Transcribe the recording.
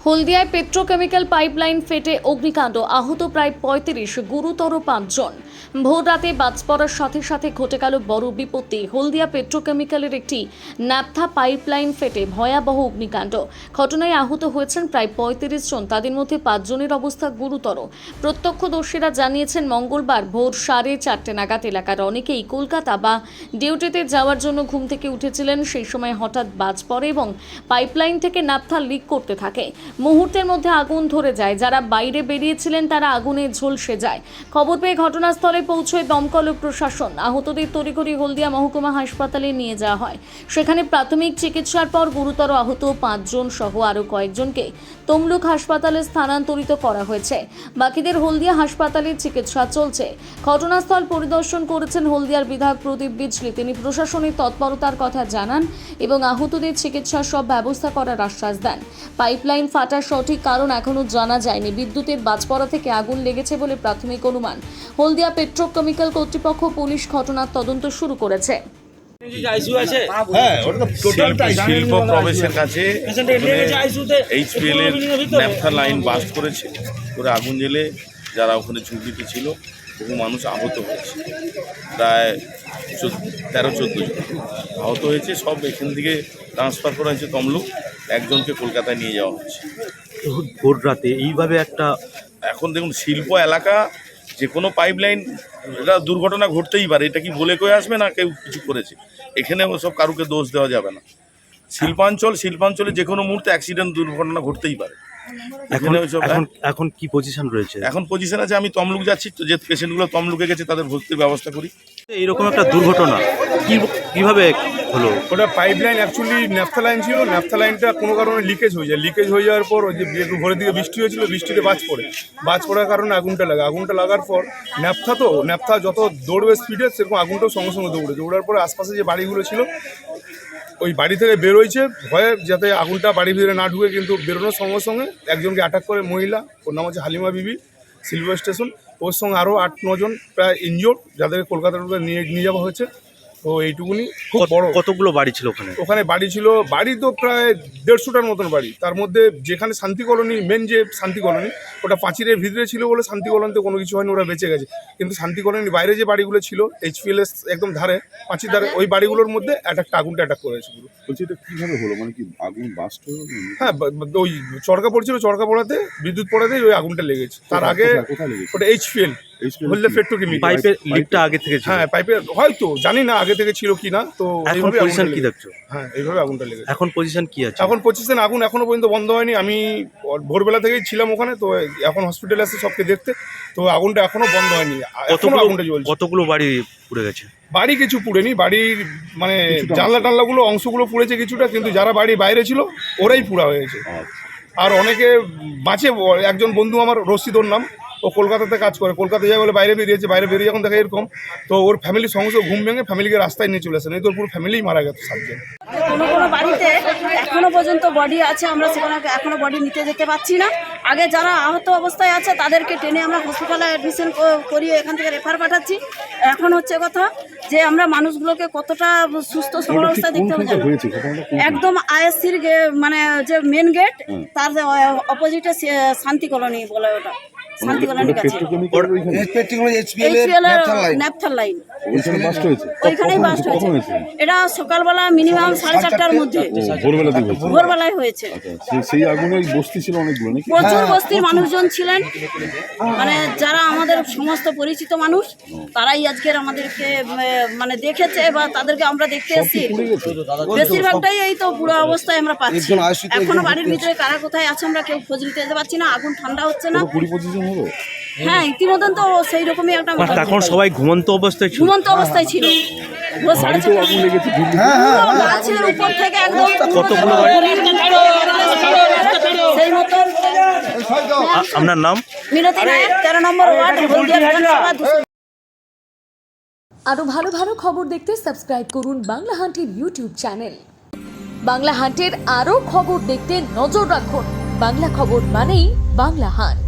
হলদিয়ায় petrochemical pipeline ফেটে অগ্নিকাণ্ড, আহত প্রায় ৩৫, গুরুতর ৫ জন। ভোর রাতে বাজ পড়ার সাথে সাথে ঘটে গেল বড় বিপত্তি। হলদিয়া পেট্রোকেমিক্যালের একটি ন্যাপথা পাইপলাইন ফেটে ভয়াবহ অগ্নিকাণ্ড। ঘটনায় আহত হয়েছেন প্রায় ৩৫ জন, তাদের মধ্যে ৫ জনের অবস্থা গুরুতর। প্রত্যক্ষদর্শীরা জানিয়েছেন, মঙ্গলবার ভোর 4:30 নাগাদ এলাকার অনেকেই কলকাতা বা ডিউটিতে যাওয়ার জন্য ঘুম থেকে উঠেছিলেন। সেই সময় হঠাৎ বাজ পড়ে এবং পাইপলাইন থেকে ন্যাপথা লিক করতে থাকে। মুহূর্তের মধ্যে আগুন ধরে যায়। যারা বাইরে বেরিয়েছিলেন তারা আগুনে ঝলসে যায়। খবর পেয়ে ঘটনাস্থলে পৌঁছয় দমকল ও প্রশাসন। আহতদের তড়িঘড়ি হলদিয়া মহকুমা হাসপাতালে নিয়ে যাওয়া হয়। সেখানে প্রাথমিক চিকিৎসার পর গুরুতর আহত 5 জন সহ আরও কয়েকজনকে তমলুক হাসপাতালে স্থানান্তরিত করা হয়েছে। বাকিদের হলদিয়া হাসপাতালে চিকিৎসা চলছে। ঘটনাস্থল পরিদর্শন করেছেন হলদিয়ার বিধায়ক প্রদীপ বিজলি। তিনি প্রশাসনের তৎপরতার কথা জানান এবং আহতদের চিকিৎসার সব ব্যবস্থা করার আশ্বাস দেন। পাইপলাইন ফাটার সঠিক কারণ এখনো জানা যায়নি। বিদ্যুতের বাজপড়া থেকে আগুন লেগেছে বলে প্রাথমিক অনুমান। হলদিয়া পেট্রোকেমিক্যাল কর্তৃপক্ষ পুলিশ ঘটনার তদন্ত শুরু করেছে। শিল্প প্রবেশের কাছে এইচপিএল এর ন্যাপথা লাইন বাস্ট করেছে, করে আগুন জ্বেলে যারা ওখানে ঝুঁকিতে ছিল বহু মানুষ আহত হয়েছে। প্রায় 13-14 জন আহত হয়েছে। সব এখান থেকে ট্রান্সফার করা হয়েছে তমলুক, একজনকে কলকাতায় নিয়ে যাওয়া হয়েছে। ভোর রাতে এইভাবে একটা, এখন দেখুন শিল্প এলাকা, যে কোনো পাইপলাইন এটা দুর্ঘটনা ঘটতেই পারে। এটা কি বলে কয়ে আসবে না কেউ কিছু করেছে? এখানে সব কারুকে দোষ দেওয়া যাবে না। শিল্পাঞ্চলে যে কোনো মুহূর্তে অ্যাক্সিডেন্ট দুর্ঘটনা ঘটতেই পারে। এখন কি পজিশন রয়েছে? এখন পজিশন আছে, আমি তমলুক যাচ্ছি, তো যে পেশেন্টগুলো তমলুকে গেছে তাদের ভর্তির ব্যবস্থা করি। এইরকম একটা দুর্ঘটনা কিভাবে হলো? ওটা পাইপলাইন অ্যাকচুয়ালি ন্যাপথা লাইন ছিল। ন্যাপথা লাইনটা কোনো কারণে লিকেজ হয়ে যায়। লিকেজ হয়ে যাওয়ার পর ওই যে একটু ভোরের দিকে বৃষ্টি হয়েছিল, বৃষ্টিতে বাজ পড়ার কারণে আগুনটা লাগার পর ন্যাপথা যত দৌড়বে স্পিডে, সেরকম আগুনটাও সঙ্গে সঙ্গে দৌড়ার পরে আশপাশে যে বাড়িগুলো ছিল ওই বাড়ি থেকে বেরোইছে ভয়ে, যাতে আগুনটা বাড়ির ভিতরে না ঢুকে। কিন্তু বেরোনোর সঙ্গে সঙ্গে একজনকে অ্যাটাক করে মহিলা, ওর নাম হচ্ছে হালিমা বিবি, সিলভার স্টেশন। ওর সঙ্গে আরও 8-9 জন প্রায় ইনজোর্ড, যাদেরকে কলকাতার নিয়ে যাওয়া হয়েছে। তো এইটুকুনি। খুব বড়। কতগুলো বাড়ি ছিল ওখানে? বাড়ি তো প্রায় 150টার মতন বাড়ি। তার মধ্যে যেখানে শান্তি কলোনি, মেন যে শান্তি কলোনি, ওটা পাঁচিরের ভিতরে ছিল বলে শান্তি কলোনিতে কোনো কিছু হয়নি, ওরা বেঁচে গেছে। কিন্তু শান্তি কলোনির বাইরে যে বাড়িগুলো ছিল, এইচপিএলএস একদম ধারে, পাঁচির ধারে, ওই বাড়িগুলোর মধ্যে আগুনটা অ্যাটাক করেছে পুরো। বলছি এটা কীভাবে হলো, মানে কি আগুন বাস্ট হলো? হ্যাঁ, ওই চরকা পড়াতে বিদ্যুৎ পড়াতেই ওই আগুনটা লেগেছে। তার আগে ওটা এইচপিএল হলদিয়া পেট্রোকেমিক্যাল পাইপের লিকটা আগে থেকে ছিল। হ্যাঁ, পাইপের হয়তো জানি না আগে থেকে ছিল কি না। তো এখন পজিশন কি দেখছো? হ্যাঁ, এইভাবে আগুনটা লেগেছে। এখন পজিশন কি আছে? এখন পজিশন আগুন এখনো পর্যন্ত বন্ধ হয়নি। আমি ভোরবেলা থেকেই ছিলাম ওখানে, তো এখন হসপিটালে আসছে সবকে দেখতে। তো আগুনটা এখনো বন্ধ হয়নি, এখনো আগুনটা জ্বলছে। কতগুলো বাড়ি পুড়ে গেছে? বাড়ি কিছু পুড়েনি, বাড়ির মানে জানলা টানলাগুলো অংশগুলো পুড়েছে কিছুটা, কিন্তু যারা বাড়ির বাইরে ছিল ওরাই পুড়া হয়েছে। আর অনেকে বাঁচে। একজন বন্ধু আমার, রশিদর নাম, ও কলকাতাতে কাজ করে, কলকাতা যায় বলে বাইরে বেরিয়ে যখন দেখা এরকম, তো ওর ফ্যামিলির সঙ্গে ঘুম ভেঙে ফ্যামিলিকে রাস্তায় নিয়ে চলে আসে। এই তো পুরো ফ্যামিলিই মারা গেছে 7 জন। কোনো বাড়িতে এখনো পর্যন্ত বডি আছে, আমরা সেখানে এখনো বডি নিতে যেতে পারছি না। আগে যারা আহত অবস্থায় আছে তাদেরকে টেনে আমরা হসপিটালে অ্যাডমিশন করিয়ে এখান থেকে রেফার পাঠাচ্ছি। এখন হচ্ছে কথা যে আমরা মানুষগুলোকে কতটা সুস্থ সবল অবস্থায় দেখতে হবে। একদম আইএসসির মানে যে মেন গেট, তার অপোজিটে শান্তি কলোনি বলে, ওটা শান্তি কলোনির কাছে ন্যাপথা লাইন, ওইখানেই বাস্ট হয়েছে। এটা সকালবেলা মিনিমাম 4:30টার মধ্যে, ভোরবেলায় হয়েছে। সেই আগুনে বস্তি ছিল অনেকগুলো, প্রচুর বস্তির মানুষজন ছিলেন, মানে যারা আমাদের সমস্ত পরিচিত মানুষ, তারাই আজকের আমাদেরকে মানে দেখেছে বা তাদেরকে আমরা দেখতে এসেছি। বেশিরভাগটাই এই তো পুরো অবস্থায় আমরা পাচ্ছি। এখনো বাড়ির ভিতরে কারা কোথায় আছে আমরা কেউ খোঁজ নিতে যেতে পারছি না। আগুন ঠান্ডা হচ্ছে না। হ্যাঁ, ইতিমধ্যে তো সেই রকমই একটা, তখন সবাই ঘুমন্ত অবস্থায় ছিল। উপর থেকে একদম কতগুলো সেই মতন। আপনার নাম? মিনতি নায়ক, 13 নম্বর ওয়ার্ড, হলদিয়া বিধানসভা। আরও ভালো ভালো খবর দেখতে সাবস্ক্রাইব করুন বাংলা হান্টের ইউটিউব চ্যানেল। বাংলা হান্টের আরও খবর দেখতে নজর রাখুন। বাংলা খবর মানেই বাংলা হান্ট।